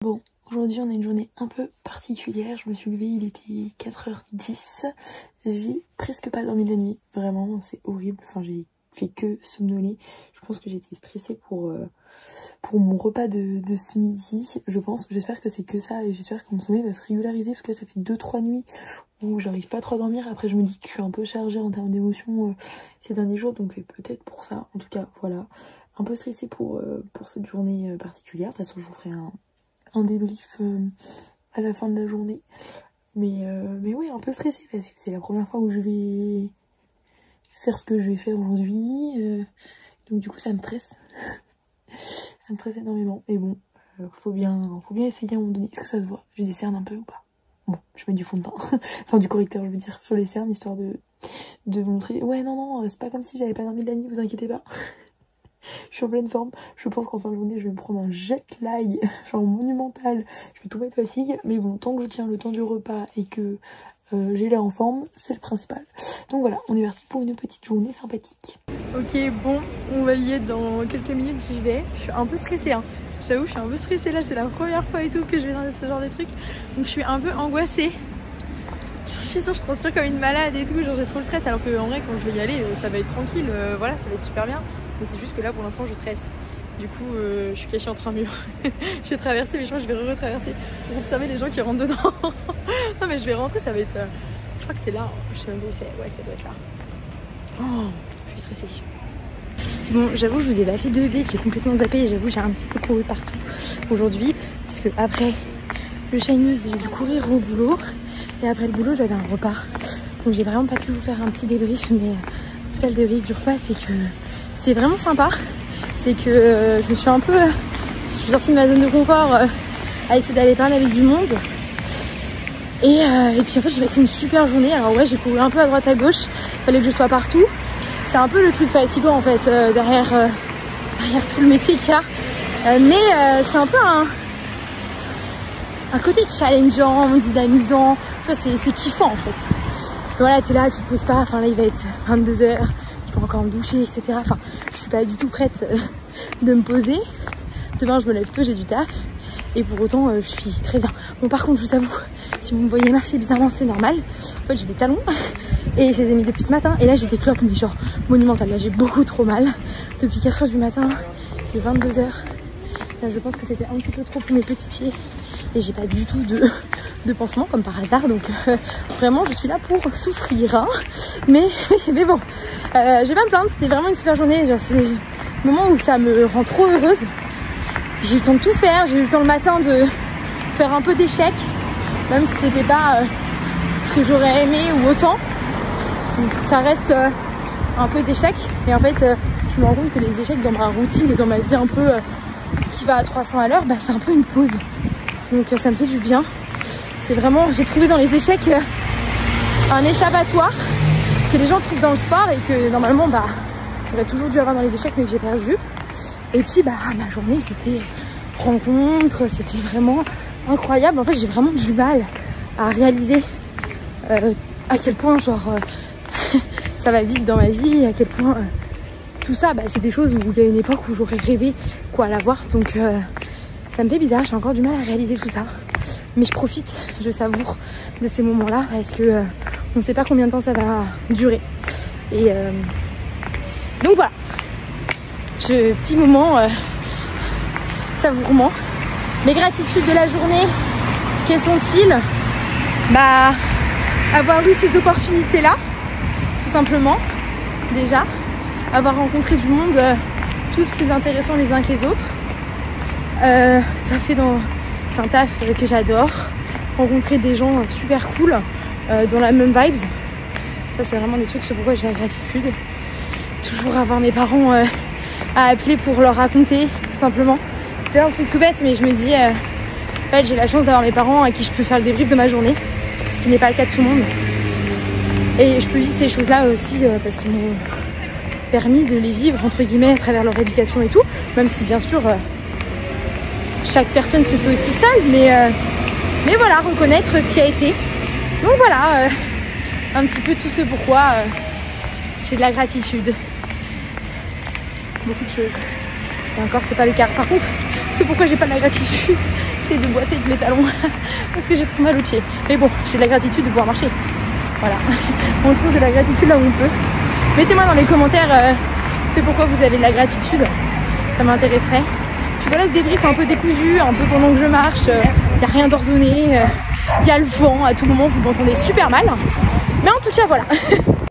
Bon, aujourd'hui on a une journée un peu particulière, je me suis levée, il était 4h10, j'ai presque pas dormi de la nuit, vraiment c'est horrible, enfin j'ai fait que somnoler, je pense que j'étais stressée pour mon repas de ce midi, j'espère que c'est que ça et j'espère que mon sommeil va se régulariser parce que là, ça fait 2-3 nuits où j'arrive pas trop à dormir, après je me dis que je suis un peu chargée en termes d'émotions ces derniers jours donc c'est peut-être pour ça, en tout cas voilà, un peu stressée pour cette journée particulière, de toute façon je vous ferai un débrief à la fin de la journée, mais ouais, un peu stressée parce que c'est la première fois où je vais faire ce que je vais faire aujourd'hui, donc du coup ça me stresse ça me stresse énormément, mais bon, faut bien essayer à un moment donné. Est-ce que ça se voit? J'ai des cernes un peu ou pas? Bon, je mets du fond de teint enfin du correcteur je veux dire sur les cernes histoire de montrer, ouais non c'est pas comme si j'avais pas dormi de la nuit, vous inquiétez pas. Je suis en pleine forme, je pense qu'en fin de journée je vais me prendre un jet lag, genre monumental, je vais tomber de fatigue, mais bon, tant que je tiens le temps du repas et que j'ai l'air en forme, c'est le principal. Donc voilà, on est parti pour une petite journée sympathique. Ok, bon, on va y être dans quelques minutes, j'y vais, je suis un peu stressée hein. J'avoue, je suis un peu stressée là, c'est la première fois et tout que je vais dans ce genre de truc, donc je suis un peu angoissée. Je suis sûre, je transpire comme une malade et tout, genre j'ai trop le stress, alors que en vrai quand je vais y aller ça va être tranquille, voilà, ça va être super bien. Mais c'est juste que là pour l'instant je stresse. Du coup je suis cachée entre un mur. Je vais traverser mais je crois que je vais retraverser pour observer les gens qui rentrent dedans. Non mais je vais rentrer, ça va être... Je crois que c'est là, je sais même pas où c'est, ouais ça doit être là. Oh, je suis stressée. Bon, j'avoue je vous ai pas fait de update, j'ai complètement zappé et j'avoue j'ai un petit peu couru partout aujourd'hui. Parce que après le Chinese j'ai dû courir au boulot. Et après le boulot j'avais un repas. Donc j'ai vraiment pas pu vous faire un petit débrief, mais en tout cas le débrief du repas c'est que c'était vraiment sympa. C'est que je me suis un peu... je suis sortie de ma zone de confort à essayer d'aller parler avec du monde. Et puis en fait j'ai passé une super journée. Alors ouais, j'ai couru un peu à droite à gauche, fallait que je sois partout. C'est un peu le truc fatigant en fait derrière tout le métier qu'il y a. Mais c'est un peu un côté challengeant, dynamisant, c'est kiffant en fait. Et voilà, t'es là, tu te poses pas, enfin là il va être 22h, je peux encore me doucher, etc. Enfin, je suis pas du tout prête de me poser. Demain je me lève tôt, j'ai du taf. Et pour autant, je suis très bien. Bon par contre, je vous avoue, si vous me voyez marcher bizarrement, c'est normal. En fait, j'ai des talons et je les ai mis depuis ce matin. Et là, j'ai des cloques, mais genre monumentales. Là, j'ai beaucoup trop mal. Depuis 4h du matin, il est 22h. Là, je pense que c'était un petit peu trop pour mes petits pieds. Et j'ai pas du tout de pansement comme par hasard. Donc vraiment, je suis là pour souffrir. Hein. Mais bon, j'ai pas me plaindre. C'était vraiment une super journée. C'est le moment où ça me rend trop heureuse. J'ai eu le temps de tout faire. J'ai eu le temps le matin de faire un peu d'échecs. Même si c'était pas ce que j'aurais aimé ou autant. Donc ça reste un peu d'échecs. Et en fait, je me rends compte que les échecs dans ma routine et dans ma vie un peu... qui va à 300 à l'heure, bah c'est un peu une pause. Donc ça me fait du bien. C'est vraiment, j'ai trouvé dans les échecs un échappatoire que les gens trouvent dans le sport et que normalement bah j'aurais toujours dû avoir dans les échecs mais que j'ai perdu. Et puis bah ma journée c'était rencontre, c'était vraiment incroyable. En fait j'ai vraiment du mal à réaliser à quel point genre ça va vite dans ma vie, à quel point tout ça, bah, c'est des choses où il y a une époque où j'aurais rêvé quoi à l'avoir. Donc ça me fait bizarre, j'ai encore du mal à réaliser tout ça. Mais je profite, je savoure de ces moments-là parce que on ne sait pas combien de temps ça va durer. Et donc voilà, petit moment savourement. Mes gratitudes de la journée, quelles sont-ils? Bah, avoir eu ces opportunités-là, tout simplement, déjà. Avoir rencontré du monde tous plus intéressants les uns que les autres. C'est un taf que j'adore. Rencontrer des gens super cool dans la même vibes. Ça c'est vraiment des trucs sur pourquoi j'ai la gratitude. Toujours avoir mes parents à appeler pour leur raconter, tout simplement. C'était un truc tout bête mais je me dis en fait j'ai la chance d'avoir mes parents à qui je peux faire le débrief de ma journée. Ce qui n'est pas le cas de tout le monde. Et je peux vivre ces choses là aussi parce qu'ils m'ont permis de les vivre entre guillemets à travers leur éducation et tout, même si bien sûr chaque personne se fait aussi seule, mais voilà, reconnaître ce qui a été. Donc voilà, un petit peu tout ce pourquoi j'ai de la gratitude. Beaucoup de choses. Et encore c'est pas le cas. Par contre, C'est pourquoi j'ai pas de la gratitude, c'est de boiter avec mes talons parce que j'ai trop mal aux pieds. Mais bon, j'ai de la gratitude de pouvoir marcher. Voilà, on trouve de la gratitude là où on peut. Mettez-moi dans les commentaires c'est pourquoi vous avez de la gratitude, ça m'intéresserait. Puis voilà, ce débrief un peu décousu, un peu pendant que je marche, il n'y a rien d'ordonné, il y a le vent, à tout moment vous m'entendez super mal. Mais en tout cas voilà.